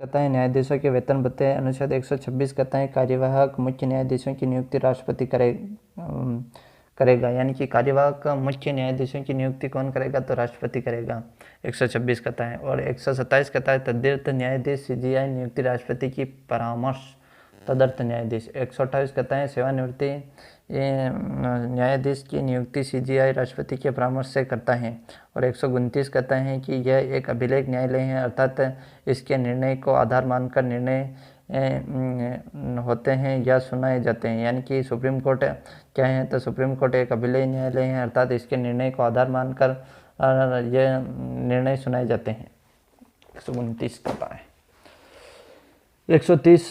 कहता है न्यायाधीशों के वेतन भत्ते। अनुच्छेद 126 कहता है कार्यवाहक मुख्य न्यायाधीशों की नियुक्ति राष्ट्रपति करेगा, यानी कि कार्यवाहक मुख्य न्यायाधीशों की नियुक्ति कौन करेगा, तो राष्ट्रपति करेगा। 126 कहता है। और 127 कहता है तदर्थ न्यायाधीश सीजीआई नियुक्ति राष्ट्रपति की परामर्श तदर्थ न्यायाधीश। 128 कहता है सेवानिवृत्ति न्यायाधीश की नियुक्ति सीजीआई राष्ट्रपति के परामर्श से करता है। और 129 कहता है कि यह एक अभिलेख न्यायालय है, अर्थात इसके निर्णय को आधार मानकर निर्णय होते हैं या सुनाए जाते हैं, यानी कि सुप्रीम कोर्ट क्या है, तो सुप्रीम कोर्ट एक अभिलेख न्यायालय है, अर्थात इसके निर्णय को आधार मानकर यह निर्णय सुनाए जाते हैं। 129 कहता है। 130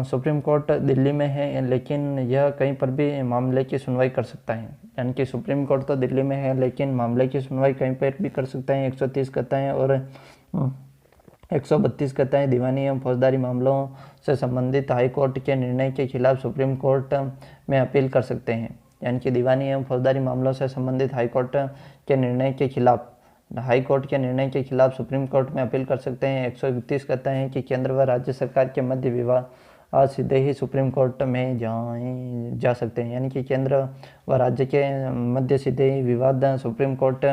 सुप्रीम कोर्ट दिल्ली में है, लेकिन यह कहीं पर भी मामले की सुनवाई कर सकता है, यानी कि सुप्रीम कोर्ट तो दिल्ली में है लेकिन मामले की सुनवाई कहीं पर भी कर सकता है। 130 कहता है। और 132 कहता है दीवानी एवं फौजदारी मामलों से संबंधित हाई कोर्ट के निर्णय के खिलाफ सुप्रीम कोर्ट में अपील कर सकते हैं, यानी कि दीवानी एवं फौजदारी मामलों से संबंधित हाई कोर्ट के निर्णय के खिलाफ सुप्रीम कोर्ट में अपील कर सकते हैं। 131 कहता है कि केंद्र व राज्य सरकार के मध्य विवाद सीधे ही सुप्रीम कोर्ट में जा सकते हैं, यानी कि केंद्र व राज्य के मध्य सीधे ही विवाद सुप्रीम कोर्ट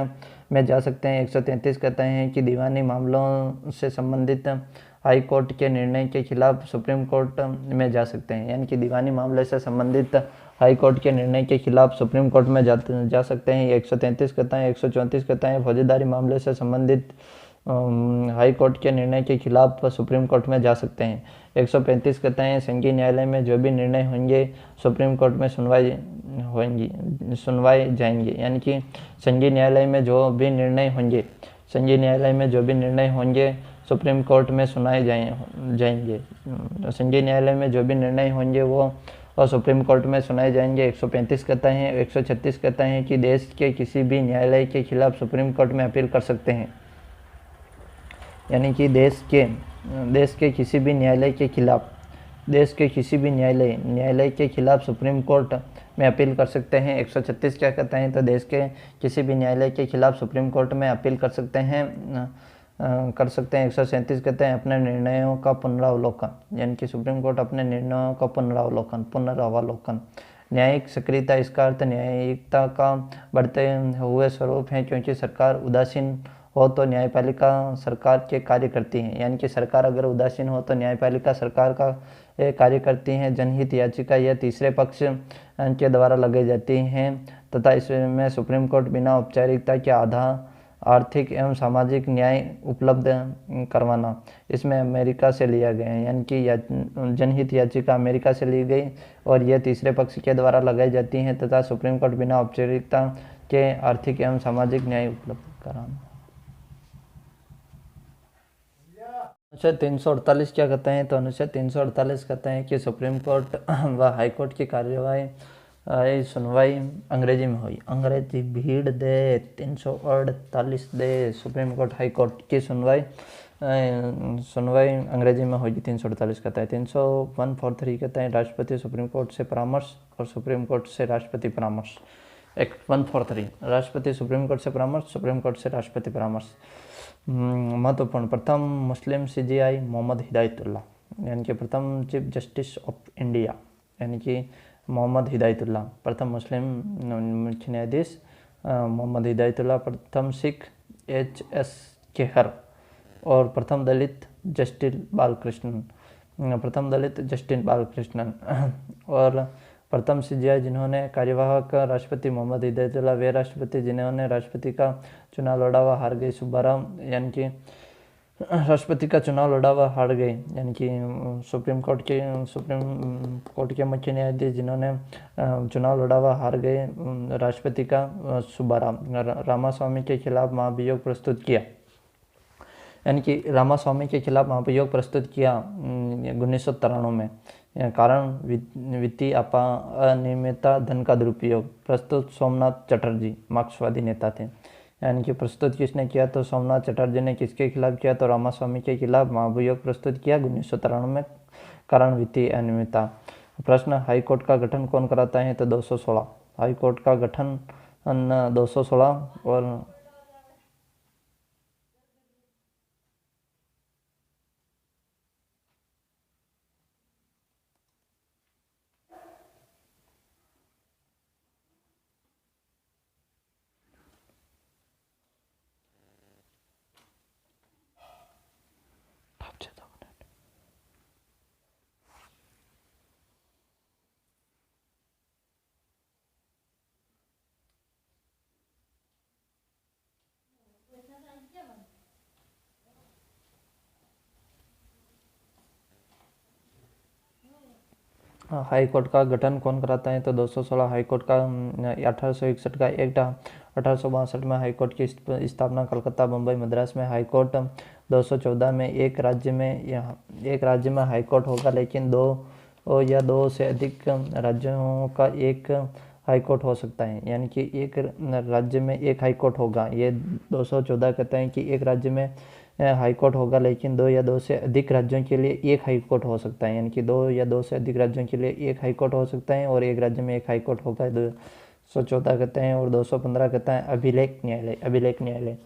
में जा सकते हैं। 133 कहता है कि दीवानी मामलों से संबंधित हाई कोर्ट के निर्णय के खिलाफ सुप्रीम कोर्ट में जा सकते हैं, यानी कि दीवानी मामले से संबंधित हाई कोर्ट के निर्णय के खिलाफ सुप्रीम कोर्ट में जा सकते हैं। 133 कहता है। 134 कहता है फौजदारी मामले से संबंधित हाई कोर्ट के निर्णय के खिलाफ सुप्रीम कोर्ट में जा सकते हैं। 135 कहता है संघीय न्यायालय में जो भी निर्णय होंगे सुप्रीम कोर्ट में सुनवाए जाएंगे, यानी कि संघीय न्यायालय में जो भी निर्णय होंगे सुप्रीम कोर्ट में सुनाए जाएंगे। संघीय न्यायालय में जो भी निर्णय होंगे वो और सुप्रीम कोर्ट में सुनाए जाएंगे। 135 कहता है। 136 कहता है कि देश के किसी भी न्यायालय के खिलाफ सुप्रीम कोर्ट में अपील कर सकते हैं, यानी कि देश के किसी भी न्यायालय के खिलाफ सुप्रीम कोर्ट में अपील कर सकते हैं। 136 क्या कहता है, तो देश के किसी भी न्यायालय के खिलाफ सुप्रीम कोर्ट में अपील कर सकते हैं। 137 कहते हैं अपने निर्णयों का पुनरावलोकन, यानी कि सुप्रीम कोर्ट अपने निर्णयों का पुनरावलोकन। न्यायिक सक्रियता, इसका अर्थ न्यायिकता का बढ़ते हुए स्वरूप है, क्योंकि सरकार उदासीन हो तो न्यायपालिका सरकार के कार्य करती है, यानी कि सरकार अगर उदासीन हो तो न्यायपालिका सरकार का कार्य करती है। जनहित याचिका यह तीसरे पक्ष के द्वारा लगाई जाती हैं तथा इसमें सुप्रीम कोर्ट बिना औपचारिकता के आर्थिक एवं सामाजिक न्याय उपलब्ध करवाना, इसमें अमेरिका से लिया गया है, यानी कि जनहित याचिका अमेरिका से ली गई और यह तीसरे पक्ष के द्वारा लगाई जाती हैं तथा सुप्रीम कोर्ट बिना औपचारिकता के आर्थिक एवं सामाजिक न्याय उपलब्ध कराना। अनुच्छेद 348 क्या कहते हैं, तो अनुच्छेद 348 कहते हैं कि सुप्रीम कोर्ट व हाई कोर्ट की कार्यवाही सुनवाई अंग्रेजी में हुई। अंग्रेजी भीड़ दे 348 दे सुप्रीम कोर्ट हाई कोर्ट की सुनवाई अंग्रेजी में होगी। 348 कहता है। 143 कहता है राष्ट्रपति सुप्रीम कोर्ट से परामर्श और सुप्रीम कोर्ट से राष्ट्रपति परामर्श। 143 राष्ट्रपति सुप्रीम कोर्ट से परामर्श, सुप्रीम कोर्ट से राष्ट्रपति परामर्श। महत्वपूर्ण, प्रथम मुस्लिम सीजीआई मोहम्मद हिदायतुल्लाह, यानी कि प्रथम चीफ जस्टिस ऑफ इंडिया, यानी कि मोहम्मद हिदायतुल्लाह। प्रथम मुस्लिम मुख्य न्यायाधीश मोहम्मद हिदायतुल्लाह। प्रथम सिख HS खेहर और प्रथम दलित जस्टिस बालकृष्णन। और प्रथम सीजीआई जिन्होंने कार्यवाहक राष्ट्रपति मोहम्मद हिदायतुल्लाह, वे राष्ट्रपति जिन्होंने राष्ट्रपति का चुनाव लड़ा व हार गए सुब्बाराव, यानी कि राष्ट्रपति का चुनाव लड़ा व हार गए, यानी कि सुप्रीम कोर्ट के मुख्य न्यायाधीश जिन्होंने चुनाव लड़ा व हार गए राष्ट्रपति का सुब्बाराव। रामास्वामी के खिलाफ महाभियोग प्रस्तुत किया, यानी कि रामास्वामी के खिलाफ महाभियोग प्रस्तुत किया 1993 में। कारण वित्तीय अनियमितता, धन का दुरुपयोग। प्रस्तुत सोमनाथ चटर्जी मार्क्सवादी नेता थे, यानी कि प्रस्तुत किसने किया, तो सोमनाथ चटर्जी ने किसके खिलाफ किया, तो रामास्वामी के खिलाफ महाभियोग प्रस्तुत किया 1993 में, कारण वित्तीय अनियमितता। प्रश्न, हाई कोर्ट का गठन कौन कराता है, तो 216। हाई कोर्ट का गठन 216 और हाई कोर्ट का गठन कौन कराता है? तो 216 हाई कोर्ट का 1861 का एक्ट, 1862 में हाई कोर्ट की स्थापना कलकत्ता, बम्बई, मद्रास में हाई कोर्ट, 214 में एक राज्य में हाई कोर्ट होगा, लेकिन दो या दो से अधिक राज्यों का एक हाई कोर्ट हो सकता है, यानी कि एक राज्य में एक हाई कोर्ट होगा। ये 214 कहते हैं कि एक राज्य में हाई कोर्ट होगा, लेकिन दो या दो से अधिक राज्यों के लिए एक हाई कोर्ट हो सकता है, यानी कि दो या दो से अधिक राज्यों के लिए एक हाई कोर्ट हो सकता है और एक राज्य में एक हाई कोर्ट होगा, 214 कहते हैं। और 215 कहता है अभिलेख न्यायालय।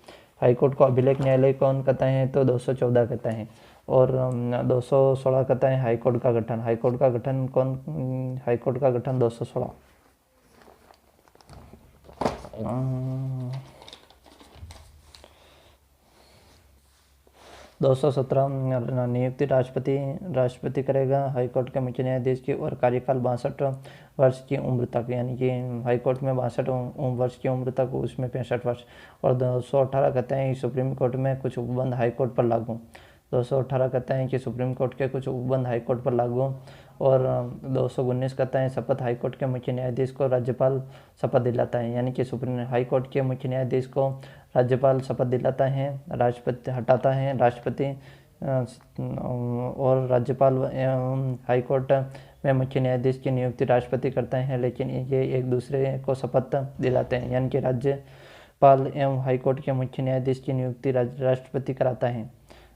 हाई कोर्ट को अभिलेख न्यायालय कौन कहता है? तो 214 कहता है। और 216 कहता है हाई कोर्ट का गठन। हाई कोर्ट का गठन 216। 217 नियुक्ति राष्ट्रपति करेगा हाई कोर्ट के मुख्य न्यायाधीश की, और कार्यकाल 62 वर्ष की उम्र तक, यानी कि हाई कोर्ट में 62 वर्ष की उम्र तक, उसमें 65 वर्ष। और 218 कहते हैं कि सुप्रीम कोर्ट में कुछ उपबंध हाई कोर्ट पर लागू। 218 कहते हैं कि सुप्रीम कोर्ट के कुछ उपबंध हाई कोर्ट पर लागू। और 219 कहता है शपथ हाई कोर्ट के मुख्य न्यायाधीश को राज्यपाल शपथ दिलाता है, यानी कि सुप्रीम हाई कोर्ट के मुख्य न्यायाधीश को राज्यपाल शपथ दिलाता है, राष्ट्रपति हटाता है, राष्ट्रपति और राज्यपाल एवं हाई कोर्ट में मुख्य न्यायाधीश की नियुक्ति राष्ट्रपति करते हैं, लेकिन ये एक दूसरे को शपथ दिलाते हैं, यानी कि राज्यपाल एवं हाई कोर्ट के मुख्य न्यायाधीश की नियुक्ति राष्ट्रपति कराता है।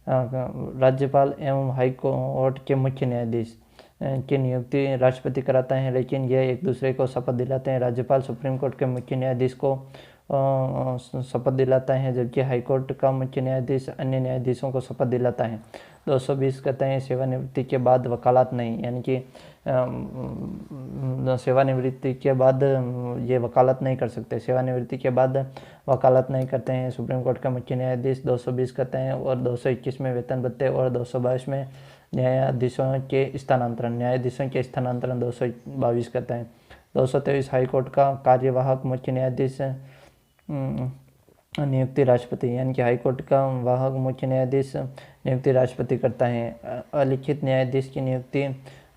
राज्यपाल एवं हाई कोर्ट के मुख्य न्यायाधीश की नियुक्ति राष्ट्रपति कराता है, लेकिन यह एक दूसरे को शपथ दिलाते हैं। राज्यपाल सुप्रीम कोर्ट के मुख्य न्यायाधीश को शपथ दिलाता है, जबकि हाई कोर्ट का मुख्य न्यायाधीश अन्य न्यायाधीशों को शपथ दिलाता है। 220 कहते हैं सेवानिवृत्ति के बाद वकालत नहीं, यानी कि सेवानिवृत्ति के बाद ये वकालत नहीं कर सकते, सेवानिवृत्ति के बाद वकालत नहीं करते हैं सुप्रीम कोर्ट का मुख्य न्यायाधीश। 220 कहते हैं। और 221 में वेतन भत्ते, और 222 में न्यायाधीशों के स्थानांतरण 222 कहते हैं। 223 हाई कोर्ट का कार्यवाहक मुख्य न्यायाधीश नियुक्ति राष्ट्रपति, यानी कि हाई कोर्ट का वाहक मुख्य न्यायाधीश नियुक्ति राष्ट्रपति करता है। अलिखित न्यायाधीश की नियुक्ति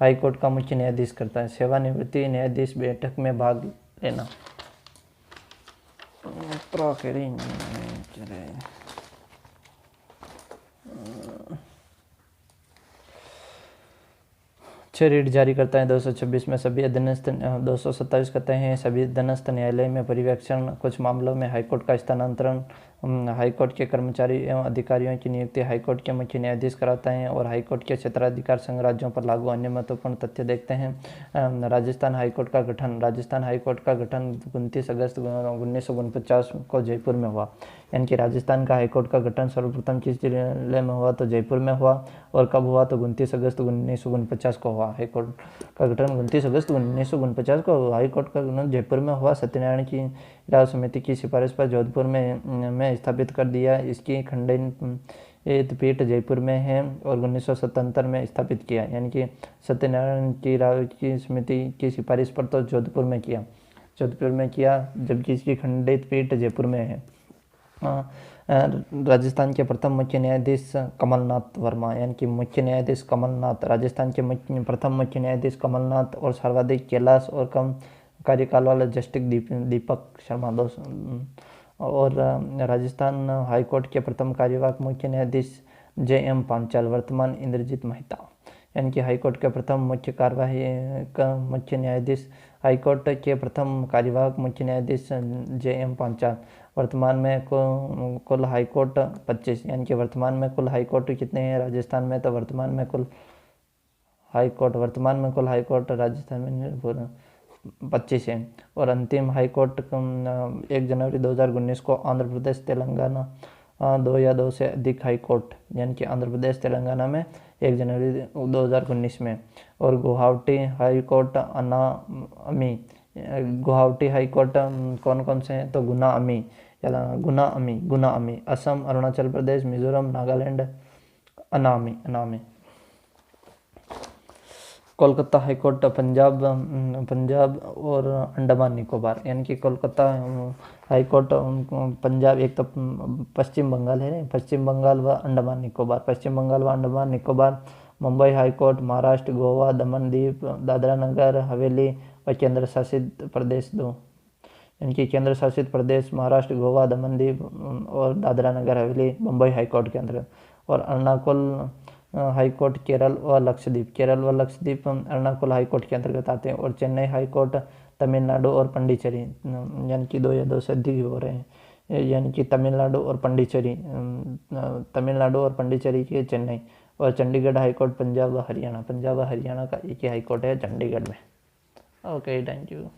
हाई कोर्ट का मुख्य न्यायाधीश करता है। सेवानिवृत्ति न्यायाधीश बैठक में भाग लेना। छह रीट जारी करता है। 226 में सभी अधीनस्थ 227 कहते हैं सभी अधीनस्थ न्यायालय में पर्यवेक्षण, कुछ मामलों में हाईकोर्ट का स्थानांतरण, हाईकोर्ट के कर्मचारी एवं अधिकारियों की नियुक्ति हाईकोर्ट के मुख्य न्यायाधीश कराता है और हाईकोर्ट के क्षेत्राधिकार संघ राज्यों पर लागू। अन्य महत्वपूर्ण तथ्य देखते हैं। राजस्थान हाईकोर्ट का गठन 29 अगस्त 1949 को जयपुर में हुआ, यानी कि राजस्थान का हाईकोर्ट का गठन सर्वप्रथम किस जिले में हुआ? तो जयपुर में हुआ। और कब हुआ? तो 29 अगस्त 1949 को हुआ। हाईकोर्ट का गठन 29 अगस्त 1949 को हाईकोर्ट का गठन जयपुर में हुआ। सत्यनारायण की राव समिति की सिफारिश पर जोधपुर में स्थापित कर दिया। इसकी खंडपीठ पीठ जयपुर में है और 1977 में स्थापित किया, यानी कि सत्यनारायण की राव की समिति की सिफारिश पर तो जोधपुर में किया, जबकि इसकी खंडित पीठ जयपुर में है। राजस्थान के प्रथम मुख्य न्यायाधीश कमलनाथ वर्मा, यानी कि मुख्य न्यायाधीश कमलनाथ, राजस्थान के प्रथम मुख्य न्यायाधीश कमलनाथ। और सर्वाधिक कैलाश और कम कार्यकाल वाला जस्टिस दीपक शर्मा। और राजस्थान हाईकोर्ट के प्रथम कार्यवाहक मुख्य न्यायाधीश JM पांचाल, वर्तमान इंद्रजीत मेहता, यानी कि हाईकोर्ट के प्रथम मुख्य कार्यवाहक मुख्य न्यायाधीश, हाईकोर्ट के प्रथम कार्यवाहक मुख्य न्यायाधीश JM पांचाल। वर्तमान में कुल हाईकोर्ट 25, यानी कि वर्तमान में कुल हाईकोर्ट कितने हैं राजस्थान में? तो वर्तमान में कुल हाईकोर्ट राजस्थान में 25 है। और अंतिम हाईकोर्ट 1 जनवरी 2019 को आंध्र प्रदेश तेलंगाना 2 या 2 से अधिक हाईकोर्ट, यानी कि आंध्र प्रदेश तेलंगाना में 1 जनवरी 2019 में। और गुवाहाटी हाईकोर्ट गुवाहाटी हाईकोर्ट कौन कौन से हैं? तो गुना अमी, असम, अरुणाचल प्रदेश, मिजोरम, नागालैंड, अनामी। कोलकाता हाईकोर्ट पंजाब और अंडमान निकोबार, यानी कि कोलकाता हाईकोर्ट पंजाब, एक तो पश्चिम बंगाल है, पश्चिम बंगाल व अंडमान निकोबार। मुंबई हाई कोर्ट महाराष्ट्र, गोवा, दमन दीव, दादरा नगर हवेली व केंद्र शासित प्रदेश 2, यानी कि केंद्र शासित प्रदेश महाराष्ट्र, गोवा, दमन दीव और दादरा नगर हवेली मुंबई हाई कोर्ट के अंतर्गत, और अरुणाचल हाई कोर्ट केरल व लक्षद्वीप, केरल व लक्षद्वीप अरुणाचल हाई कोर्ट के अंतर्गत आते हैं, और चेन्नई हाई कोर्ट तमिलनाडु और पंडिचेरी, यानी कि 2 या 2 से अधिक हो रहे हैं, यानी कि तमिलनाडु और पंडिचेरी के चेन्नई, और चंडीगढ़ हाई कोर्ट पंजाब व हरियाणा, पंजाब व हरियाणा का एक ही हाई कोर्ट है चंडीगढ़ में। Okay, thank you.